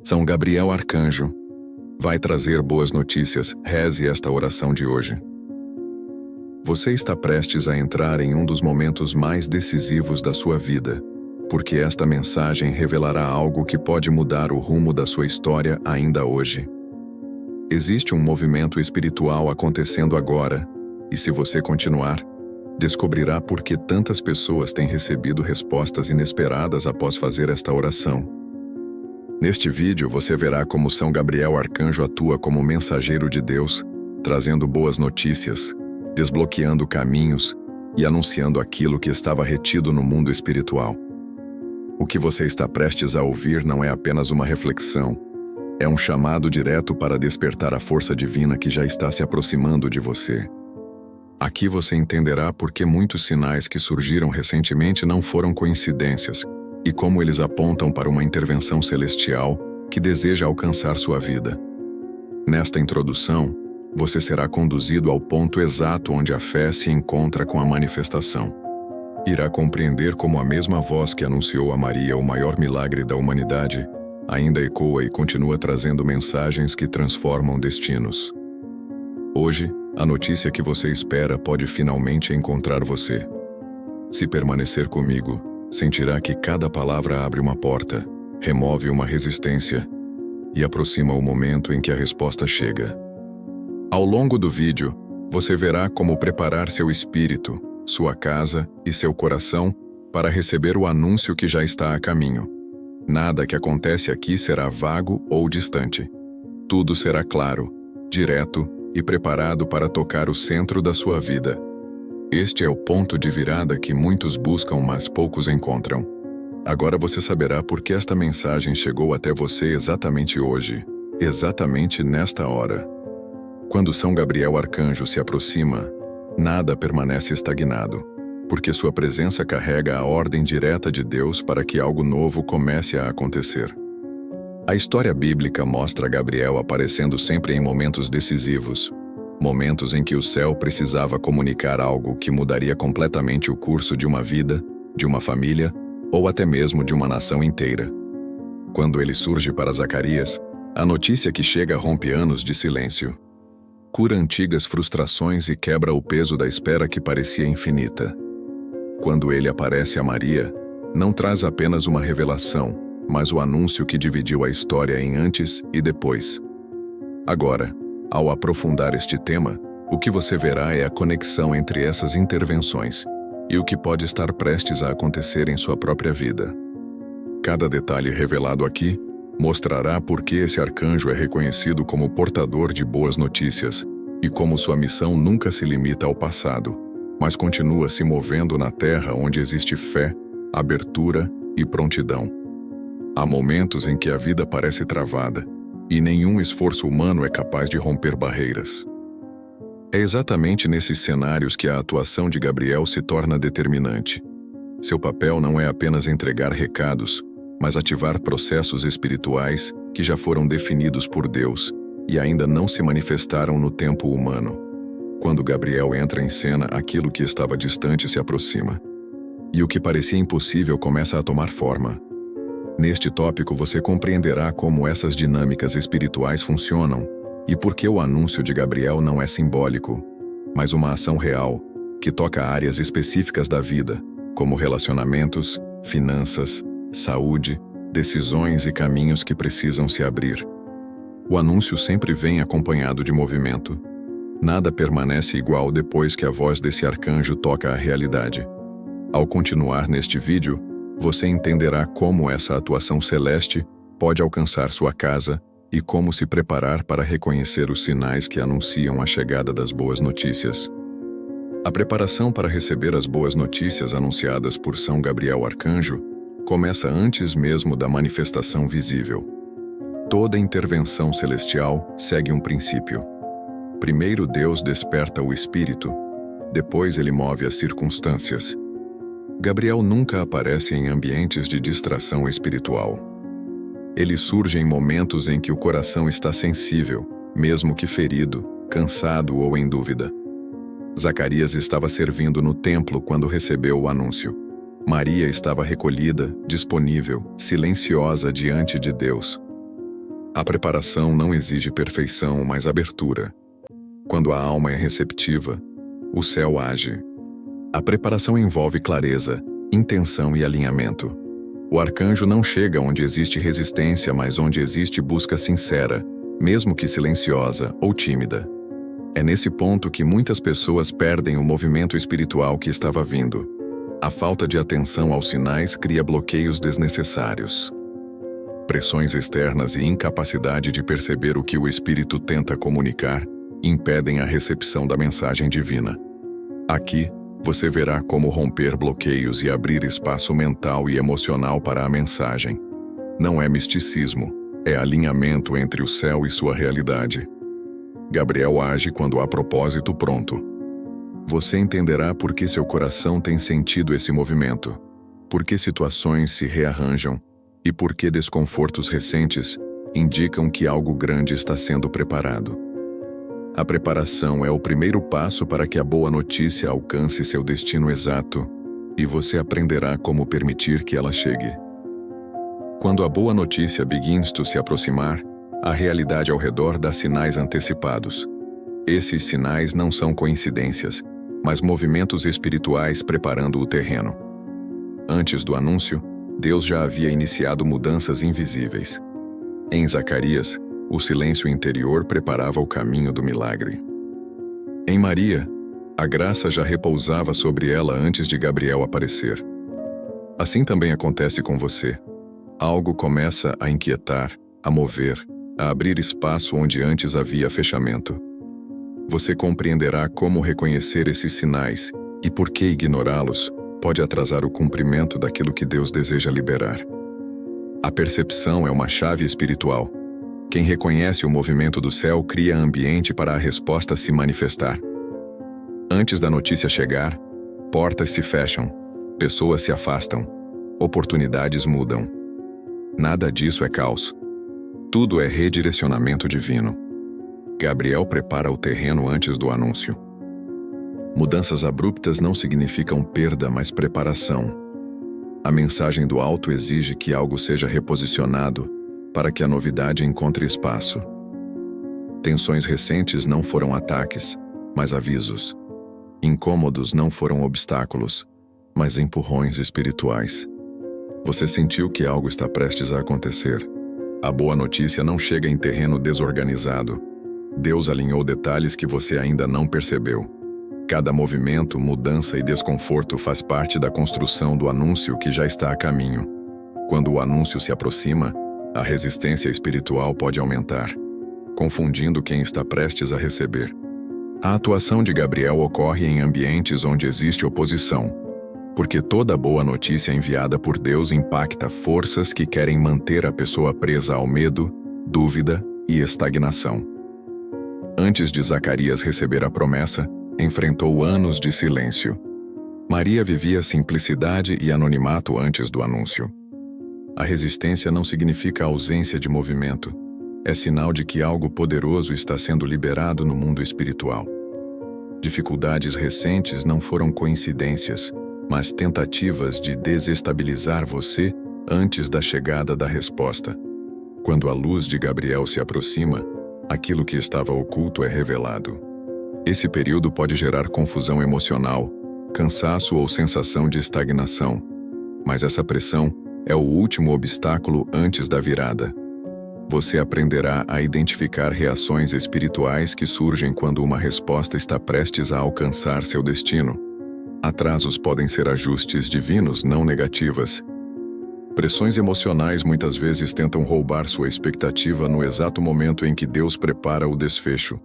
São Gabriel Arcanjo vai trazer boas notícias. Reze esta oração de hoje. Você está prestes a entrar em um dos momentos mais decisivos da sua vida, porque esta mensagem revelará algo que pode mudar o rumo da sua história ainda hoje. Existe um movimento espiritual acontecendo agora, e se você continuar, descobrirá por que tantas pessoas têm recebido respostas inesperadas após fazer esta oração. Neste vídeo você verá como São Gabriel Arcanjo atua como mensageiro de Deus, trazendo boas notícias, desbloqueando caminhos e anunciando aquilo que estava retido no mundo espiritual. O que você está prestes a ouvir não é apenas uma reflexão, é um chamado direto para despertar a força divina que já está se aproximando de você. Aqui você entenderá por que muitos sinais que surgiram recentemente não foram coincidências, e como eles apontam para uma intervenção celestial que deseja alcançar sua vida. Nesta introdução, você será conduzido ao ponto exato onde a fé se encontra com a manifestação. Irá compreender como a mesma voz que anunciou a Maria o maior milagre da humanidade ainda ecoa e continua trazendo mensagens que transformam destinos. Hoje, a notícia que você espera pode finalmente encontrar você. Se permanecer comigo, sentirá que cada palavra abre uma porta, remove uma resistência e aproxima o momento em que a resposta chega. Ao longo do vídeo, você verá como preparar seu espírito, sua casa e seu coração para receber o anúncio que já está a caminho. Nada que acontece aqui será vago ou distante. Tudo será claro, direto e preparado para tocar o centro da sua vida. Este é o ponto de virada que muitos buscam, mas poucos encontram. Agora você saberá por que esta mensagem chegou até você exatamente hoje, exatamente nesta hora. Quando São Gabriel Arcanjo se aproxima, nada permanece estagnado, porque sua presença carrega a ordem direta de Deus para que algo novo comece a acontecer. A história bíblica mostra Gabriel aparecendo sempre em momentos decisivos, momentos em que o céu precisava comunicar algo que mudaria completamente o curso de uma vida, de uma família ou até mesmo de uma nação inteira. Quando ele surge para Zacarias, a notícia que chega rompe anos de silêncio. Cura antigas frustrações e quebra o peso da espera que parecia infinita. Quando ele aparece a Maria, não traz apenas uma revelação, mas o anúncio que dividiu a história em antes e depois. Agora, ao aprofundar este tema, o que você verá é a conexão entre essas intervenções e o que pode estar prestes a acontecer em sua própria vida. Cada detalhe revelado aqui mostrará por que esse arcanjo é reconhecido como portador de boas notícias e como sua missão nunca se limita ao passado, mas continua se movendo na terra onde existe fé, abertura e prontidão. Há momentos em que a vida parece travada, e nenhum esforço humano é capaz de romper barreiras. É exatamente nesses cenários que a atuação de Gabriel se torna determinante. Seu papel não é apenas entregar recados, mas ativar processos espirituais que já foram definidos por Deus e ainda não se manifestaram no tempo humano. Quando Gabriel entra em cena, aquilo que estava distante se aproxima. E o que parecia impossível começa a tomar forma. Neste tópico você compreenderá como essas dinâmicas espirituais funcionam e por que o anúncio de Gabriel não é simbólico, mas uma ação real, que toca áreas específicas da vida, como relacionamentos, finanças, saúde, decisões e caminhos que precisam se abrir. O anúncio sempre vem acompanhado de movimento. Nada permanece igual depois que a voz desse arcanjo toca a realidade. Ao continuar neste vídeo, você entenderá como essa atuação celeste pode alcançar sua casa e como se preparar para reconhecer os sinais que anunciam a chegada das boas notícias. A preparação para receber as boas notícias anunciadas por São Gabriel Arcanjo começa antes mesmo da manifestação visível. Toda intervenção celestial segue um princípio. Primeiro Deus desperta o espírito, depois ele move as circunstâncias. Gabriel nunca aparece em ambientes de distração espiritual. Ele surge em momentos em que o coração está sensível, mesmo que ferido, cansado ou em dúvida. Zacarias estava servindo no templo quando recebeu o anúncio. Maria estava recolhida, disponível, silenciosa diante de Deus. A preparação não exige perfeição, mas abertura. Quando a alma é receptiva, o céu age. A preparação envolve clareza, intenção e alinhamento. O arcanjo não chega onde existe resistência, mas onde existe busca sincera, mesmo que silenciosa ou tímida. É nesse ponto que muitas pessoas perdem o movimento espiritual que estava vindo. A falta de atenção aos sinais cria bloqueios desnecessários. Pressões externas e incapacidade de perceber o que o espírito tenta comunicar impedem a recepção da mensagem divina. Aqui, você verá como romper bloqueios e abrir espaço mental e emocional para a mensagem. Não é misticismo, é alinhamento entre o céu e sua realidade. Gabriel age quando há propósito pronto. Você entenderá por que seu coração tem sentido esse movimento, por que situações se rearranjam e por que desconfortos recentes indicam que algo grande está sendo preparado. A preparação é o primeiro passo para que a boa notícia alcance seu destino exato, e você aprenderá como permitir que ela chegue. Quando a boa notícia begins to se aproximar, a realidade ao redor dá sinais antecipados. Esses sinais não são coincidências, mas movimentos espirituais preparando o terreno. Antes do anúncio, Deus já havia iniciado mudanças invisíveis. Em Zacarias, o silêncio interior preparava o caminho do milagre. Em Maria, a graça já repousava sobre ela antes de Gabriel aparecer. Assim também acontece com você. Algo começa a inquietar, a mover, a abrir espaço onde antes havia fechamento. Você compreenderá como reconhecer esses sinais e por que ignorá-los pode atrasar o cumprimento daquilo que Deus deseja liberar. A percepção é uma chave espiritual. Quem reconhece o movimento do céu cria ambiente para a resposta se manifestar. Antes da notícia chegar, portas se fecham, pessoas se afastam, oportunidades mudam. Nada disso é caos. Tudo é redirecionamento divino. Gabriel prepara o terreno antes do anúncio. Mudanças abruptas não significam perda, mas preparação. A mensagem do alto exige que algo seja reposicionado para que a novidade encontre espaço. Tensões recentes não foram ataques, mas avisos. Incômodos não foram obstáculos, mas empurrões espirituais. Você sentiu que algo está prestes a acontecer. A boa notícia não chega em terreno desorganizado. Deus alinhou detalhes que você ainda não percebeu. Cada movimento, mudança e desconforto faz parte da construção do anúncio que já está a caminho. Quando o anúncio se aproxima, a resistência espiritual pode aumentar, confundindo quem está prestes a receber. A atuação de Gabriel ocorre em ambientes onde existe oposição, porque toda boa notícia enviada por Deus impacta forças que querem manter a pessoa presa ao medo, dúvida e estagnação. Antes de Zacarias receber a promessa, enfrentou anos de silêncio. Maria vivia simplicidade e anonimato antes do anúncio. A resistência não significa ausência de movimento. É sinal de que algo poderoso está sendo liberado no mundo espiritual. Dificuldades recentes não foram coincidências, mas tentativas de desestabilizar você antes da chegada da resposta. Quando a luz de Gabriel se aproxima, aquilo que estava oculto é revelado. Esse período pode gerar confusão emocional, cansaço ou sensação de estagnação, mas essa pressão é o último obstáculo antes da virada. Você aprenderá a identificar reações espirituais que surgem quando uma resposta está prestes a alcançar seu destino. Atrasos podem ser ajustes divinos, não negativas. Pressões emocionais muitas vezes tentam roubar sua expectativa no exato momento em que Deus prepara o desfecho.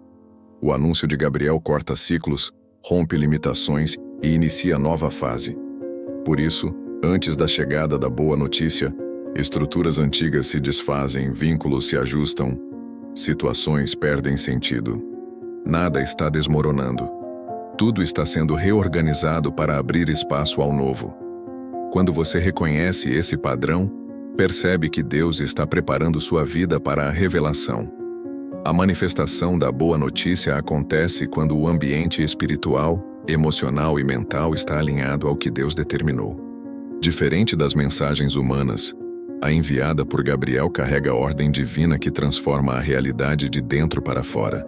O anúncio de Gabriel corta ciclos, rompe limitações e inicia nova fase. Por isso, antes da chegada da boa notícia, estruturas antigas se desfazem, vínculos se ajustam, situações perdem sentido. Nada está desmoronando. Tudo está sendo reorganizado para abrir espaço ao novo. Quando você reconhece esse padrão, percebe que Deus está preparando sua vida para a revelação. A manifestação da boa notícia acontece quando o ambiente espiritual, emocional e mental está alinhado ao que Deus determinou. Diferente das mensagens humanas, A enviada por Gabriel carrega a ordem divina que transforma a realidade de dentro para fora.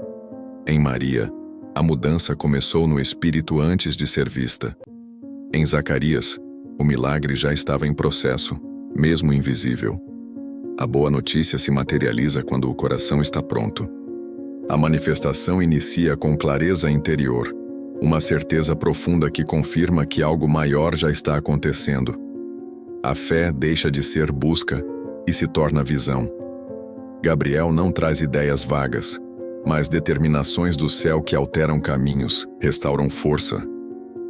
Em Maria, a mudança começou no espírito antes de ser vista. Em Zacarias, o milagre já estava em processo, mesmo invisível. A boa notícia se materializa quando o coração está pronto. A manifestação inicia com clareza interior, uma certeza profunda que confirma que algo maior já está acontecendo. A fé deixa de ser busca e se torna visão. Gabriel não traz ideias vagas, mas determinações do céu que alteram caminhos, restauram força,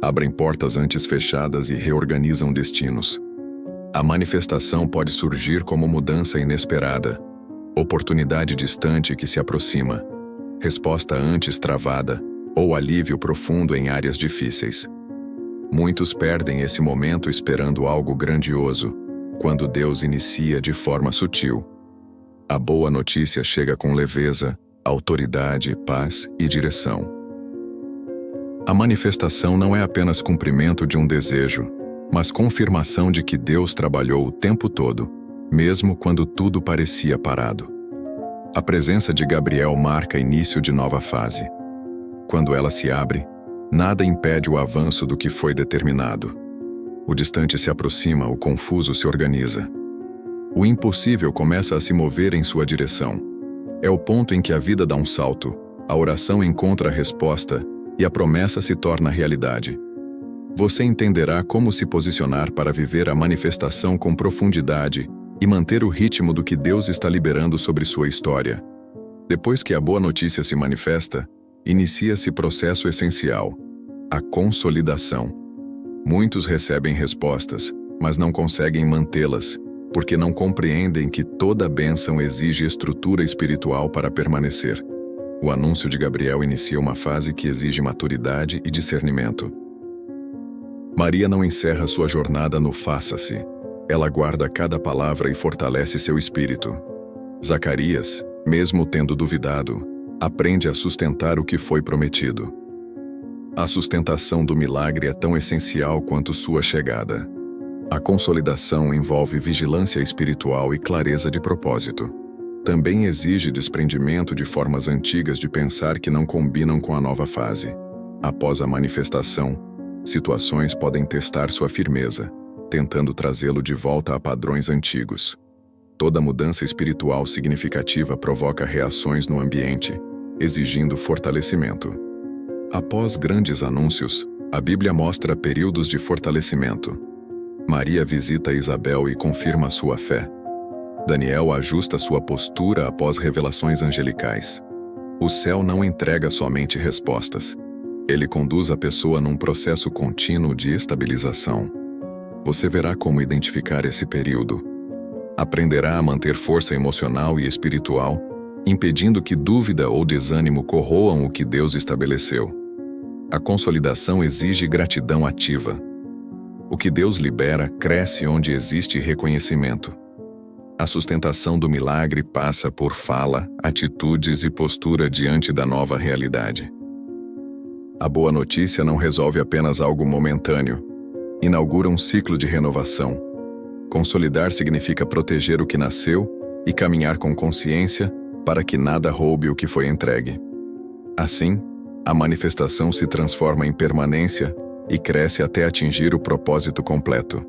abrem portas antes fechadas e reorganizam destinos. A manifestação pode surgir como mudança inesperada, oportunidade distante que se aproxima, resposta antes travada ou alívio profundo em áreas difíceis. Muitos perdem esse momento esperando algo grandioso, quando Deus inicia de forma sutil. A boa notícia chega com leveza, autoridade, paz e direção. A manifestação não é apenas cumprimento de um desejo, mas confirmação de que Deus trabalhou o tempo todo, mesmo quando tudo parecia parado. A presença de Gabriel marca início de nova fase. Quando ela se abre, nada impede o avanço do que foi determinado. O distante se aproxima, o confuso se organiza. O impossível começa a se mover em sua direção. É o ponto em que a vida dá um salto, a oração encontra a resposta e a promessa se torna realidade. Você entenderá como se posicionar para viver a manifestação com profundidade e manter o ritmo do que Deus está liberando sobre sua história. Depois que a boa notícia se manifesta, inicia-se processo essencial, a consolidação. Muitos recebem respostas, mas não conseguem mantê-las, porque não compreendem que toda bênção exige estrutura espiritual para permanecer. O anúncio de Gabriel inicia uma fase que exige maturidade e discernimento. Maria não encerra sua jornada no faça-se. Ela guarda cada palavra e fortalece seu espírito. Zacarias, mesmo tendo duvidado, aprende a sustentar o que foi prometido. A sustentação do milagre é tão essencial quanto sua chegada. A consolidação envolve vigilância espiritual e clareza de propósito. Também exige desprendimento de formas antigas de pensar que não combinam com a nova fase. Após a manifestação, situações podem testar sua firmeza, tentando trazê-lo de volta a padrões antigos. Toda mudança espiritual significativa provoca reações no ambiente, exigindo fortalecimento. Após grandes anúncios, a Bíblia mostra períodos de fortalecimento. Maria visita Isabel e confirma sua fé. Daniel ajusta sua postura após revelações angelicais. O céu não entrega somente respostas. Ele conduz a pessoa num processo contínuo de estabilização. Você verá como identificar esse período. Aprenderá a manter força emocional e espiritual, impedindo que dúvida ou desânimo corroam o que Deus estabeleceu. A consolidação exige gratidão ativa. O que Deus libera cresce onde existe reconhecimento. A sustentação do milagre passa por fala, atitudes e postura diante da nova realidade. A boa notícia não resolve apenas algo momentâneo. Inaugura um ciclo de renovação. Consolidar significa proteger o que nasceu e caminhar com consciência para que nada roube o que foi entregue. Assim, a manifestação se transforma em permanência e cresce até atingir o propósito completo.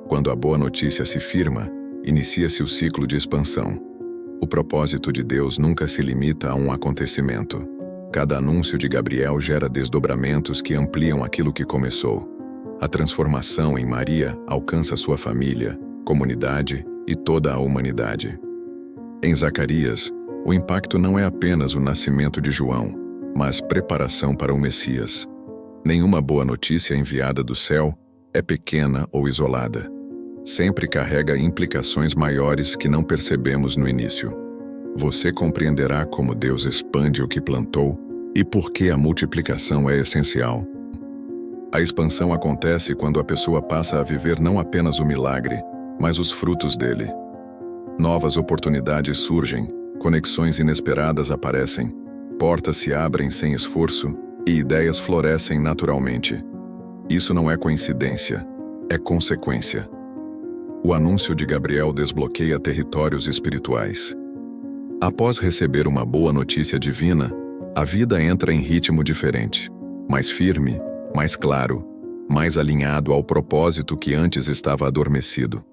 Quando a boa notícia se firma, inicia-se o ciclo de expansão. O propósito de Deus nunca se limita a um acontecimento. Cada anúncio de Gabriel gera desdobramentos que ampliam aquilo que começou. A transformação em Maria alcança sua família, comunidade e toda a humanidade. Em Zacarias, o impacto não é apenas o nascimento de João, mas preparação para o Messias. Nenhuma boa notícia enviada do céu é pequena ou isolada. Sempre carrega implicações maiores que não percebemos no início. Você compreenderá como Deus expande o que plantou e por que a multiplicação é essencial. A expansão acontece quando a pessoa passa a viver não apenas o milagre, mas os frutos dele. Novas oportunidades surgem, conexões inesperadas aparecem, portas se abrem sem esforço e ideias florescem naturalmente. Isso não é coincidência, é consequência. O anúncio de Gabriel desbloqueia territórios espirituais. Após receber uma boa notícia divina, a vida entra em ritmo diferente, mais firme, mais claro, mais alinhado ao propósito que antes estava adormecido.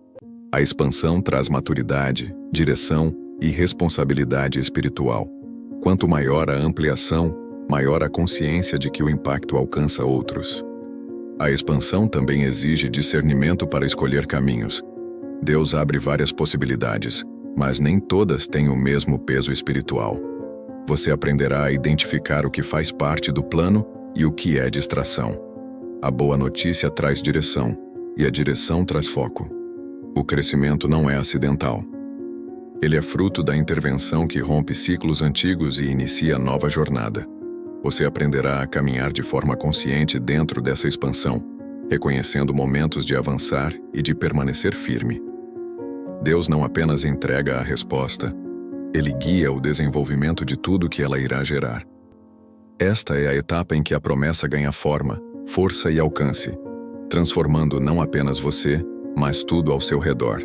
A expansão traz maturidade, direção e responsabilidade espiritual. Quanto maior a ampliação, maior a consciência de que o impacto alcança outros. A expansão também exige discernimento para escolher caminhos. Deus abre várias possibilidades, mas nem todas têm o mesmo peso espiritual. Você aprenderá a identificar o que faz parte do plano e o que é distração. A boa notícia traz direção, e a direção traz foco. O crescimento não é acidental. Ele é fruto da intervenção que rompe ciclos antigos e inicia nova jornada. Você aprenderá a caminhar de forma consciente dentro dessa expansão, reconhecendo momentos de avançar e de permanecer firme. Deus não apenas entrega a resposta, Ele guia o desenvolvimento de tudo que ela irá gerar. Esta é a etapa em que a promessa ganha forma, força e alcance, transformando não apenas você, mas tudo ao seu redor.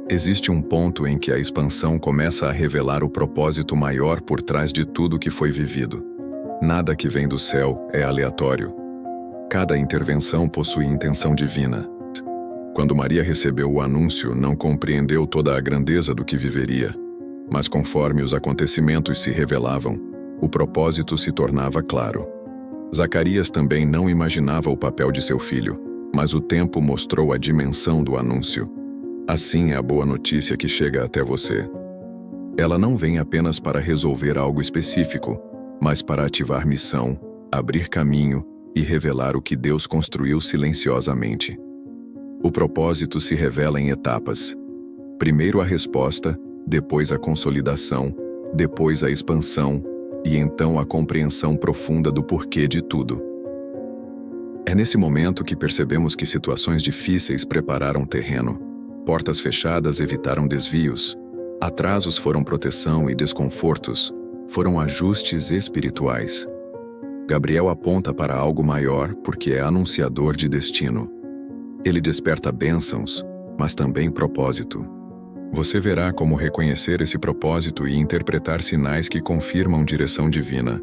Existe um ponto em que a expansão começa a revelar o propósito maior por trás de tudo que foi vivido. Nada que vem do céu é aleatório. Cada intervenção possui intenção divina. Quando Maria recebeu o anúncio, não compreendeu toda a grandeza do que viveria, mas conforme os acontecimentos se revelavam, o propósito se tornava claro. Zacarias também não imaginava o papel de seu filho, mas o tempo mostrou a dimensão do anúncio. Assim é a boa notícia que chega até você. Ela não vem apenas para resolver algo específico, mas para ativar missão, abrir caminho e revelar o que Deus construiu silenciosamente. O propósito se revela em etapas. Primeiro a resposta, depois a consolidação, depois a expansão, e então a compreensão profunda do porquê de tudo. É nesse momento que percebemos que situações difíceis prepararam terreno, portas fechadas evitaram desvios, atrasos foram proteção e desconfortos foram ajustes espirituais. Gabriel aponta para algo maior porque é anunciador de destino. Ele desperta bênçãos, mas também propósito. Você verá como reconhecer esse propósito e interpretar sinais que confirmam direção divina.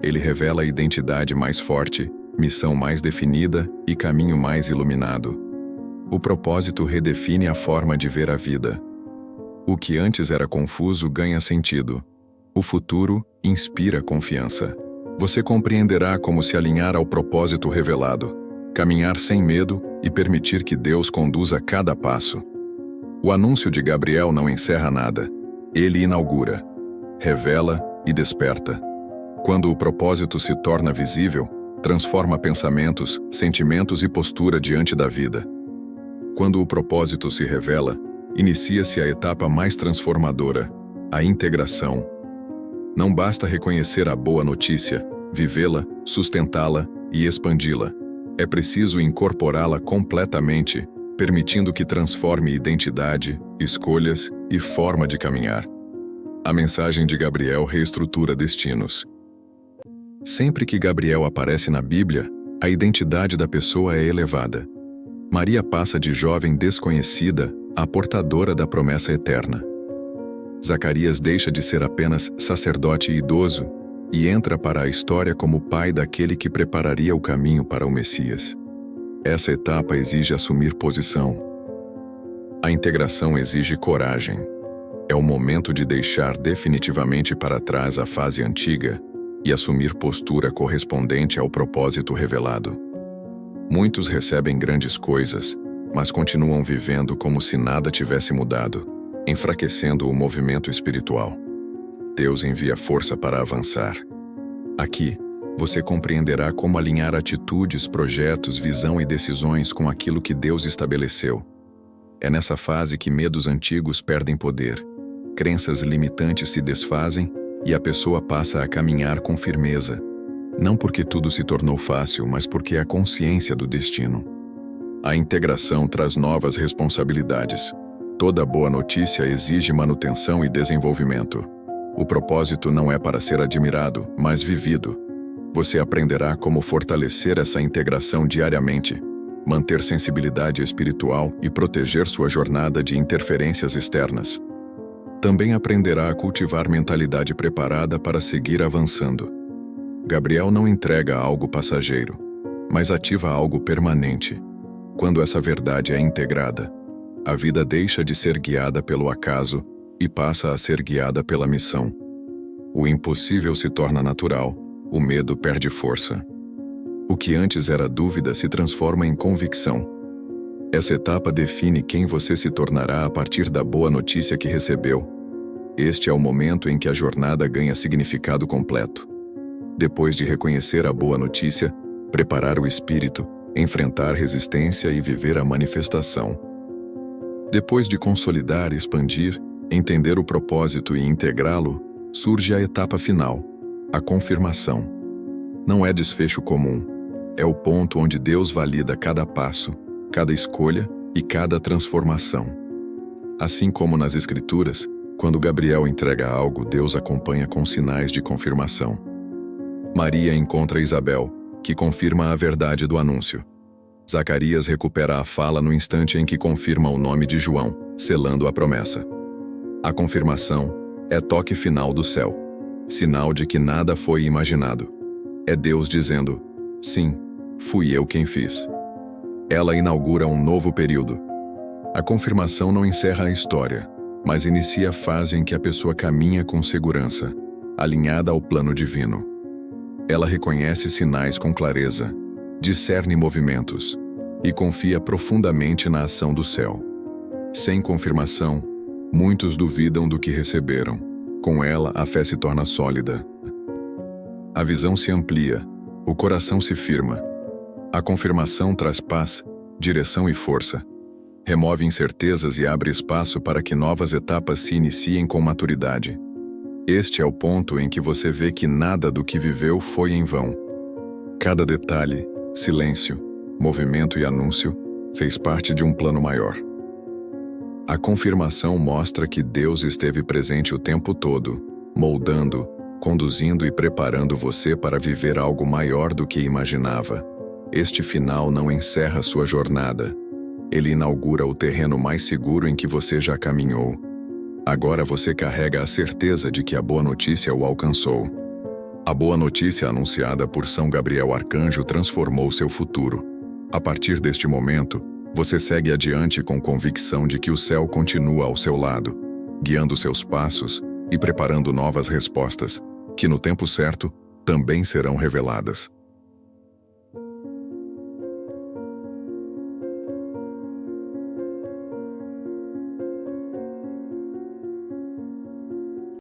Ele revela identidade mais forte, missão mais definida e caminho mais iluminado. O propósito redefine a forma de ver a vida. O que antes era confuso ganha sentido. O futuro inspira confiança. Você compreenderá como se alinhar ao propósito revelado, caminhar sem medo e permitir que Deus conduza cada passo. O anúncio de Gabriel não encerra nada. Ele inaugura, revela e desperta. Quando o propósito se torna visível, transforma pensamentos, sentimentos e postura diante da vida. Quando o propósito se revela, inicia-se a etapa mais transformadora, a integração. Não basta reconhecer a boa notícia, vivê-la, sustentá-la e expandi-la. É preciso incorporá-la completamente, permitindo que transforme identidade, escolhas e forma de caminhar. A mensagem de Gabriel reestrutura destinos. Sempre que Gabriel aparece na Bíblia, a identidade da pessoa é elevada. Maria passa de jovem desconhecida a portadora da promessa eterna. Zacarias deixa de ser apenas sacerdote idoso e entra para a história como pai daquele que prepararia o caminho para o Messias. Essa etapa exige assumir posição. A integração exige coragem. É o momento de deixar definitivamente para trás a fase antiga e assumir postura correspondente ao propósito revelado. Muitos recebem grandes coisas, mas continuam vivendo como se nada tivesse mudado, enfraquecendo o movimento espiritual. Deus envia força para avançar. Aqui, você compreenderá como alinhar atitudes, projetos, visão e decisões com aquilo que Deus estabeleceu. É nessa fase que medos antigos perdem poder, crenças limitantes se desfazem e a pessoa passa a caminhar com firmeza. Não porque tudo se tornou fácil, mas porque há consciência do destino. A integração traz novas responsabilidades. Toda boa notícia exige manutenção e desenvolvimento. O propósito não é para ser admirado, mas vivido. Você aprenderá como fortalecer essa integração diariamente, manter sensibilidade espiritual e proteger sua jornada de interferências externas. Também aprenderá a cultivar mentalidade preparada para seguir avançando. Gabriel não entrega algo passageiro, mas ativa algo permanente. Quando essa verdade é integrada, a vida deixa de ser guiada pelo acaso e passa a ser guiada pela missão. O impossível se torna natural, o medo perde força. O que antes era dúvida se transforma em convicção. Essa etapa define quem você se tornará a partir da boa notícia que recebeu. Este é o momento em que a jornada ganha significado completo. Depois de reconhecer a boa notícia, preparar o espírito, enfrentar resistência e viver a manifestação. Depois de consolidar, expandir, entender o propósito e integrá-lo, surge a etapa final, a confirmação. Não é desfecho comum, é o ponto onde Deus valida cada passo, cada escolha e cada transformação. Assim como nas Escrituras, quando Gabriel entrega algo, Deus acompanha com sinais de confirmação. Maria encontra Isabel, que confirma a verdade do anúncio. Zacarias recupera a fala no instante em que confirma o nome de João, selando a promessa. A confirmação é toque final do céu, sinal de que nada foi imaginado. É Deus dizendo, sim, fui eu quem fiz. Ela inaugura um novo período. A confirmação não encerra a história, mas inicia a fase em que a pessoa caminha com segurança, alinhada ao plano divino. Ela reconhece sinais com clareza, discerne movimentos e confia profundamente na ação do céu. Sem confirmação, muitos duvidam do que receberam. Com ela, a fé se torna sólida. A visão se amplia, o coração se firma. A confirmação traz paz, direção e força. Remove incertezas e abre espaço para que novas etapas se iniciem com maturidade. Este é o ponto em que você vê que nada do que viveu foi em vão. Cada detalhe, silêncio, movimento e anúncio fez parte de um plano maior. A confirmação mostra que Deus esteve presente o tempo todo, moldando, conduzindo e preparando você para viver algo maior do que imaginava. Este final não encerra sua jornada. Ele inaugura o terreno mais seguro em que você já caminhou. Agora você carrega a certeza de que a boa notícia o alcançou. A boa notícia anunciada por São Gabriel Arcanjo transformou seu futuro. A partir deste momento, você segue adiante com convicção de que o céu continua ao seu lado, guiando seus passos e preparando novas respostas, que no tempo certo também serão reveladas.